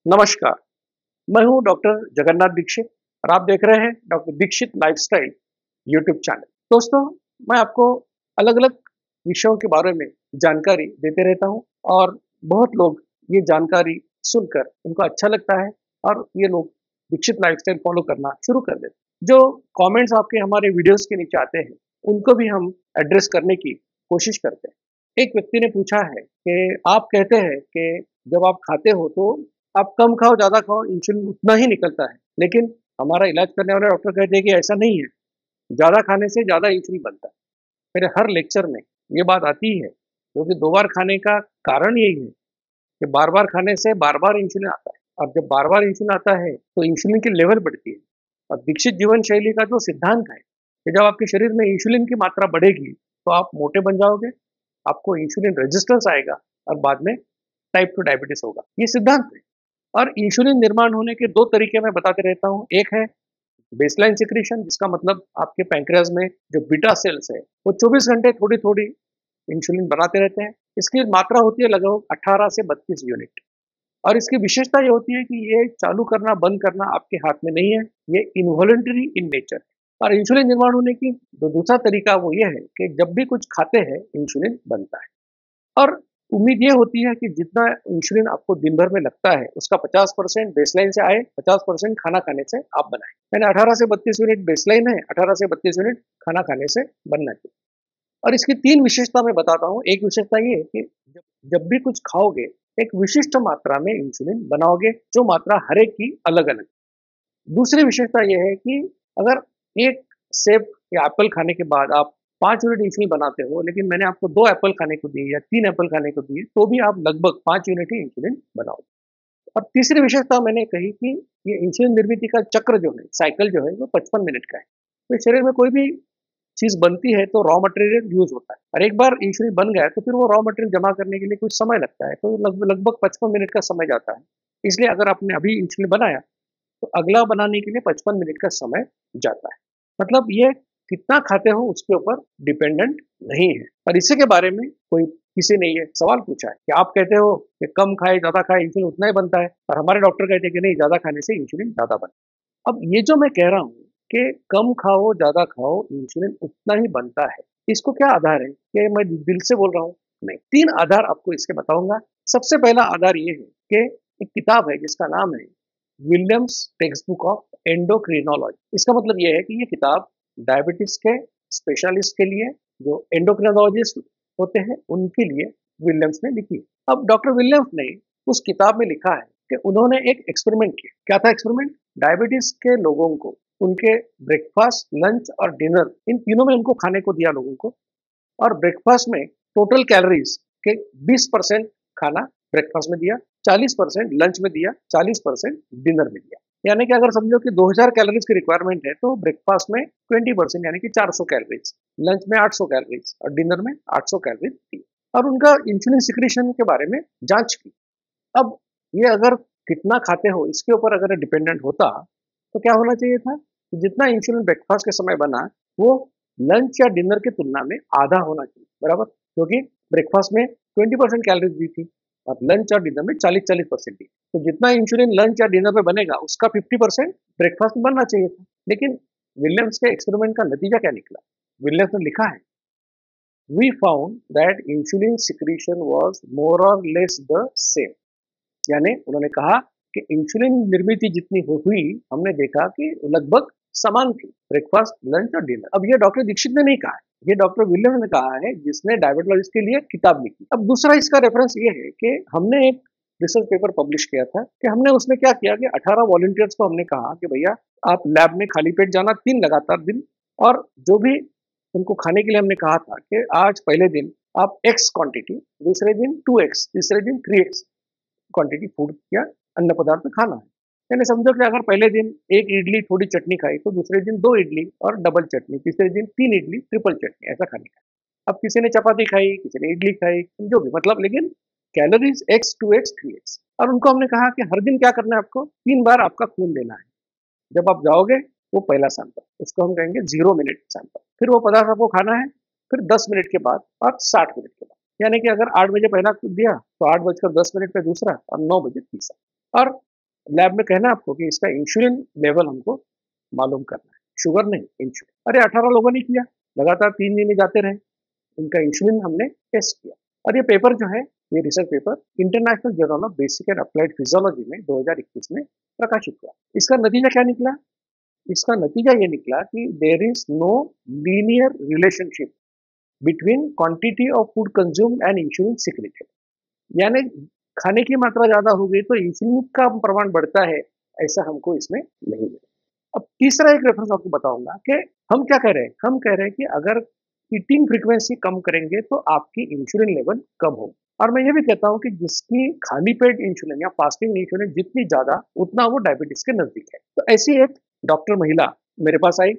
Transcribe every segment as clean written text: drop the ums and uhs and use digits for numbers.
नमस्कार, मैं हूं डॉक्टर जगन्नाथ दीक्षित और आप देख रहे हैं doctor Dixit lifestyle YouTube channel. दोस्तों, मैं आपको अलग-अलग विषयों के बारे में जानकारी देते रहता हूं और बहुत लोग ये जानकारी सुनकर उनको अच्छा लगता है और ये लोग दीक्षित लाइफस्टाइल फॉलो करना शुरू कर देते हैं। जो कमेंट्स आपके हमारे वीडियोस के नीचे आते हैं, उनको भी हम एड्रेस करने की कोशिश करते हैं। एक व्यक्ति ने पूछा है कि आप कहते हैं कि जब आप खाते हो तो आप कम खाओ, ज़्यादा खाओ, इंसुलिन उतना ही निकलता है। लेकिन हमारा इलाज करने वाले डॉक्टर कहते हैं कि ऐसा नहीं है, ज़्यादा खाने से ज़्यादा इंसुलिन बनता है। मेरे हर लेक्चर में ये बात आती है, क्योंकि 2 बार खाने का कारण यही है कि बार-बार खाने से बार-बार इंसुलिन आता है और जब बार-बार इंसुलिन आता है, तो इंसुलिन की लेवल बढ़ती है और दीक्षित जीवन शैली का जो सिद्धांत है कि जब आपके शरीर में इंसुलिन की मात्रा बढ़ेगी, तो आप मोटे बन जाओगे, आपको इंसुलिन रेजिस्टेंस आएगा और बाद में टाइप 2 डायबिटीज़ होगा। ये सिद्धांत है। और इंसुलिन निर्माण होने के 2 तरीके मैं बताते रहता हूँ। एक है बेसलाइन सिक्रीशन, जिसका मतलब आपके पैंक्रियाज में जो बीटा सेल्स है, वो 24 घंटे थोड़ी-थोड़ी इंसुलिन बनाते रहते हैं। इसकी मात्रा होती है लगभग 18 से 32 यूनिट और इसकी विशेषता ये होती है कि ये चालू करना, बंद करना आपके हाथ में नहीं है, ये इनवॉलंटरी इन नेचर है। और इंसुलिन निर्माण होने की जो दूसरा तरीका वो ये है कि जब भी कुछ खाते हैं, इंसुलिन बनता है। और उम्मीद ये होती है कि जितना इंसुलिन आपको दिन भर में लगता है, उसका 50% बेसलाइन से आए, 50% खाना खाने से आप बनाएँ। यानी 18 से 32 यूनिट बेसलाइन है, 18 से 32 यूनिट खाना खाने से बनना चाहिए। और इसकी 3 विशेषता मैं बताता हूँ। एक विशेषता ये है कि जब जब भी कुछ खाओगे, एक विशिष्ट मात्रा में इंसुलिन बनाओगे, जो मात्रा हर एक की अलग-अलग। दूसरी विशेषता ये है कि अगर 1 सेब या एप्पल खाने के बाद आप 5 यूनिट इंसुलिन बनाते हो, लेकिन मैंने आपको 2 एप्पल खाने को दिए या 3 एप्पल खाने को दिए, तो भी आप लगभग 5 यूनिट ही इंसुलिन बनाओगे। और तीसरी विशेषता मैंने कही कि ये इंसुलिन निर्मिति का चक्र जो है, साइकिल जो है, वो 55 मिनट का है। तो शरीर में कोई भी चीज़ बनती है, तो रॉ मटेरियल यूज़ होता है और एक बार इंसुलिन बन गया है, तो फिर वो रॉ मटेरियल जमा करने के लिए कुछ समय लगता है, तो लगभग 55 मिनट का समय जाता है। इसलिए अगर आपने अभी इंसुलिन बनाया, तो अगला बनाने के लिए 55 मिनट का समय जाता है। मतलब ये कितना खाते हो उसके ऊपर डिपेंडेंट नहीं है। और इसी के बारे में कोई किसी ने ये सवाल पूछा है कि आप कहते हो कि कम खाए, ज़्यादा खाए, इंसुलिन उतना ही बनता है और हमारे डॉक्टर कहते हैं कि नहीं, ज़्यादा खाने से इंसुलिन ज़्यादा बनता है। अब ये जो मैं कह रहा हूँ कि कम खाओ, ज़्यादा खाओ, इंसुलिन उतना ही बनता है, इसको क्या आधार है? ये मैं दिल से बोल रहा हूँ? नहीं, 3 आधार आपको इसके बताऊँगा। सबसे पहला आधार ये है कि एक किताब है जिसका नाम है Williams text book of endocrinology. इसका मतलब ये है कि ये किताब डायबिटीज के स्पेशलिस्ट के लिए, जो एंडोक्रिनोलॉजिस्ट होते हैं, उनके लिए विलियम्स ने लिखी है। अब डॉक्टर विलियम्स ने उस किताब में लिखा है कि उन्होंने एक एक्सपेरिमेंट किया। क्या था एक्सपेरिमेंट? डायबिटीज के लोगों को उनके ब्रेकफास्ट, लंच और डिनर, इन तीनों में उनको खाने को दिया लोगों को। और ब्रेकफास्ट में टोटल कैलोरीज के 20% खाना ब्रेकफास्ट में दिया, 40% लंच में दिया, 40% डिनर में दिया। यानी कि अगर समझो कि 2000 कैलोरीज की रिक्वायरमेंट है, तो ब्रेकफास्ट में 20% यानी कि 400 कैलोरीज, लंच में 800 कैलोरीज और डिनर में 800 कैलोरीज थी। और उनका इंसुलिन सिक्रीशन के बारे में जांच की। अब ये अगर कितना खाते हो इसके ऊपर अगर डिपेंडेंट होता, तो क्या होना चाहिए था कि जितना इंसुलिन ब्रेकफास्ट के समय बना, वो लंच या डिनर की तुलना में आधा होना चाहिए, बराबर? क्योंकि ब्रेकफास्ट में 20% कैलोरीज दी थी और लंच और डिनर में 40-40% दी। तो जितना इंसुलिन लंच या डिनर में बनेगा, उसका 50% ब्रेकफास्ट में बनना चाहिए था। लेकिन विलियम्स के एक्सपेरिमेंट का नतीजा क्या निकला? विलियम्स ने लिखा है, we found that insulin secretion was more और लेस द सेम। यानी उन्होंने कहा कि इंसुलिन निर्मित जितनी हुई, हमने देखा कि लगभग समान थी, ब्रेकफास्ट, लंच और डिनर। अब ये डॉक्टर दीक्षित ने नहीं कहा है, ये डॉक्टर विलियम ने कहा है, जिसने डायबिटोलॉजिस्ट के लिए किताब लिखी। अब दूसरा इसका रेफरेंस ये है कि हमने एक रिसर्च पेपर पब्लिश किया था कि हमने उसमें क्या किया कि 18 वॉलंटियर्स को हमने कहा कि भैया आप लैब में खाली पेट जाना 3 लगातार दिन, और जो भी उनको खाने के लिए हमने कहा था कि आज पहले दिन आप एक्स क्वांटिटी, दूसरे दिन 2x, तीसरे दिन 3x क्वांटिटी फूड या अन्न पदार्थ खाना है। यानी समझो कि अगर पहले दिन 1 इडली थोड़ी चटनी खाई, तो दूसरे दिन 2 इडली और डबल चटनी, तीसरे दिन 3 इडली ट्रिपल चटनी, ऐसा खाने का। अब किसी ने चपाती खाई, किसी ने इडली खाई, जो भी मतलब, लेकिन कैलोरीज x 2x 3x। और उनको हमने कहा कि हर दिन क्या करना है आपको, 3 बार आपका खून लेना है। जब आप जाओगे, वो पहला सैंपल, उसको हम कहेंगे 0 मिनट सैंपल। फिर वो पदार्थ आपको खाना है, फिर 10 मिनट के बाद और 60 मिनट के बाद। यानी कि अगर 8 बजे पहला दिया, तो 8 बजकर 10 मिनट पे दूसरा और 9 बजे तीसरा। और लैब में कहना आपको कि इसका इंसुलिन लेवल हमको मालूम करना है, शुगर नहीं इंसुलिन। अरे 18 लोगों ने किया, लगातार 3 महीने जाते रहे, इनका इंसुलिन हमने टेस्ट किया और ये पेपर जो है, ये research paper international journal of basic and applied physiology में 2021 में प्रकाशित हुआ। इसका नतीजा क्या निकला? इसका नतीजा ये निकला कि there is no linear relationship between quantity of food consumed and insulin secreted. यानी खाने की मात्रा ज्यादा हो गई तो इंसुलिन का प्रमाण बढ़ता है, ऐसा हमको इसमें नहीं मिला। अब तीसरा एक रेफरेंस आपको बताऊंगा कि हम क्या कह रहे हैं। हम कह रहे हैं कि अगर ईटिंग फ्रीक्वेंसी कम करेंगे तो आपकी इंसुलिन लेवल कम होगी। और मैं ये भी कहता हूँ कि जिसकी खाली पेट इंसुलिन या फास्टिंग इंसुलिन जितनी ज्यादा, उतना वो डायबिटीज के नजदीक है। तो ऐसी एक डॉक्टर महिला मेरे पास आई,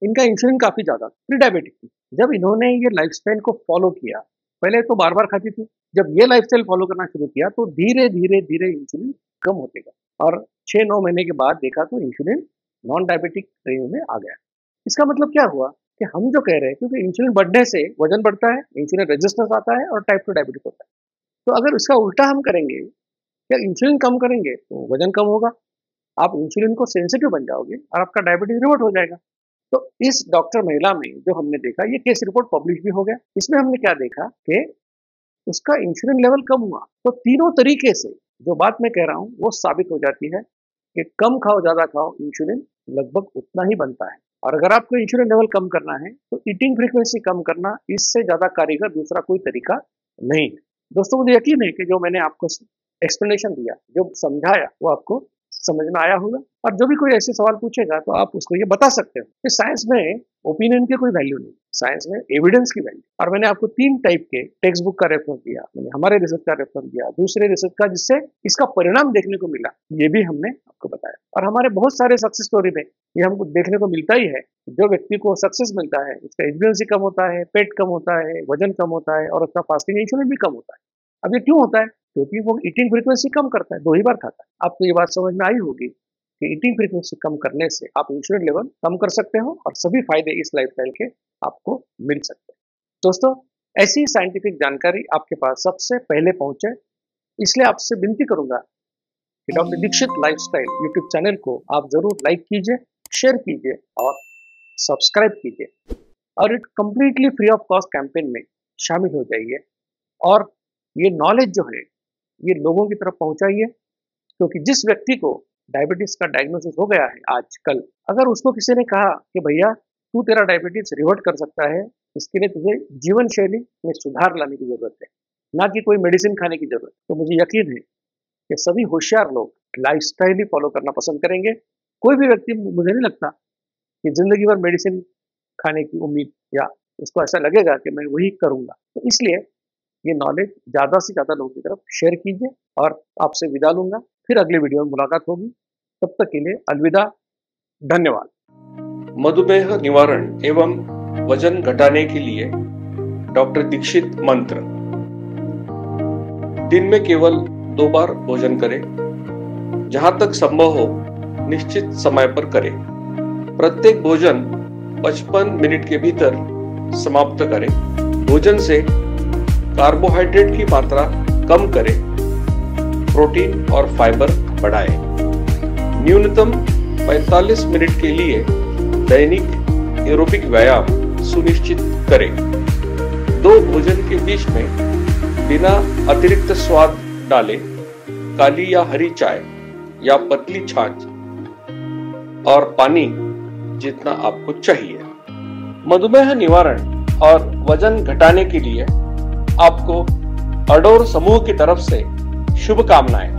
इनका इंसुलिन काफी ज्यादा, प्री डायबिटिक थी। जब इन्होंने ये लाइफस्टाइल को फॉलो किया, पहले तो बार बार खाती थी, जब ये लाइफस्टाइल फॉलो करना शुरू किया तो धीरे धीरे धीरे इंसुलिन कम होते गया और 6-9 महीने के बाद देखा तो इंसुलिन नॉन डायबिटिक रेंज में आ गया। इसका मतलब क्या हुआ कि हम जो कह रहे हैं, क्योंकि इंसुलिन बढ़ने से वजन बढ़ता है, इंसुलिन रेजिस्टेंस आता है और टाइप 2 डायबिटीज होता है। तो अगर इसका उल्टा हम करेंगे, या इंसुलिन कम करेंगे तो वजन कम होगा, आप इंसुलिन को सेंसिटिव बन जाओगे और आपका डायबिटीज रिवर्ट हो जाएगा। तो इस डॉक्टर महिला में जो हमने देखा, ये केस रिपोर्ट पब्लिश भी हो गया। इसमें हमने क्या देखा कि उसका इंसुलिन लेवल कम हुआ। तो तीनों तरीके से जो बात मैं कह रहा हूँ वो साबित हो जाती है कि कम खाओ ज्यादा खाओ, इंसुलिन लगभग उतना ही बनता है। और अगर आपको इंसुलिन लेवल कम करना है तो ईटिंग फ्रीक्वेंसी कम करना इससे ज्यादा कारगर दूसरा कोई तरीका नहीं है। दोस्तों, मुझे यकीन है कि जो मैंने आपको एक्सप्लेनेशन दिया, जो समझाया, वो आपको समझ में आया होगा। और जो भी कोई ऐसे सवाल पूछेगा तो आप उसको ये बता सकते हो कि साइंस में ओपिनियन की कोई वैल्यू नहीं, साइंस में एविडेंस की वैल्यू। और मैंने आपको 3 टाइप के टेक्स्ट बुक का रेफरेंस दिया, मैंने हमारे रिसर्च का रेफरेंस दिया, दूसरे रिसर्च का जिससे इसका परिणाम देखने को मिला, ये भी हमने आपको बताया। और हमारे बहुत सारे सक्सेस स्टोरी में ये हमको देखने को मिलता ही है। जो व्यक्ति को सक्सेस मिलता है, उसका एचबीएलसी कम होता है, पेट कम होता है, वजन कम होता है और उसका फास्टिंग इंसुलिन भी कम होता है। अब ये क्यों होता है? क्योंकि वो ईटिंग फ्रीक्वेंसी कम करता है, 2 ही बार खाता है। आपको ये बात समझ में आई होगी कि ईटिंग फ्रीक्वेंसी कम करने से आप इंसुलिन लेवल कम कर सकते हो और सभी फायदे इस लाइफस्टाइल के आपको मिल सकते हैं। दोस्तों, ऐसी साइंटिफिक जानकारी आपके पास सबसे पहले पहुंचे, इसलिए आपसे विनती करूंगा कि doctor Dixit lifestyle YouTube channel को आप जरूर लाइक कीजिए, शेयर कीजिए और सब्सक्राइब कीजिए और एक completely free of cost campaign में शामिल हो जाइए और ये नॉलेज जो है ये लोगों की तरफ पहुंचाइए। क्योंकि जिस व्यक्ति को डायबिटीज का डायग्नोसिस हो गया है आजकल, अगर उसको किसी ने कहा कि भैया तू तेरा डायबिटीज रिवर्ट कर सकता है, इसके लिए तुझे जीवन शैली में सुधार लाने की जरूरत है, ना कि कोई मेडिसिन खाने की जरूरत। तो मुझे यकीन है कि सभी होशियार लोग लाइफस्टाइल ही फॉलो करना पसंद करेंगे। कोई भी व्यक्ति, मुझे नहीं लगता कि जिंदगी भर मेडिसिन खाने की उम्मीद, या उसको ऐसा लगेगा कि मैं वही करूंगा। तो इसलिए ये नॉलेज ज़्यादा से ज़्यादा लोगों की तरफ शेयर कीजिए और आपसे विदा लूंगा। फिर अगले वीडियो में मुलाकात होगी, तब तक के लिए अलविदा, धन्यवाद। मधुमेह निवारण एवं वजन घटाने के लिए डॉक्टर दीक्षित मंत्र। दिन में केवल 2 बार भोजन करें, जहां तक संभव हो निश्चित समय पर करें। प्रत्येक भोजन 55 मिनट के भीतर समाप्त करें। भोजन से कार्बोहाइड्रेट की मात्रा कम करें, प्रोटीन और फाइबर बढ़ाएं। न्यूनतम 45 मिनट के लिए दैनिक एरोबिक व्यायाम सुनिश्चित करें। 2 भोजन के बीच में बिना अतिरिक्त स्वाद डाले काली या हरी चाय या पतली छाछ और पानी जितना आपको चाहिए। मधुमेह निवारण और वजन घटाने के लिए आपको अडोर समूह की तरफ से शुभकामनाएं।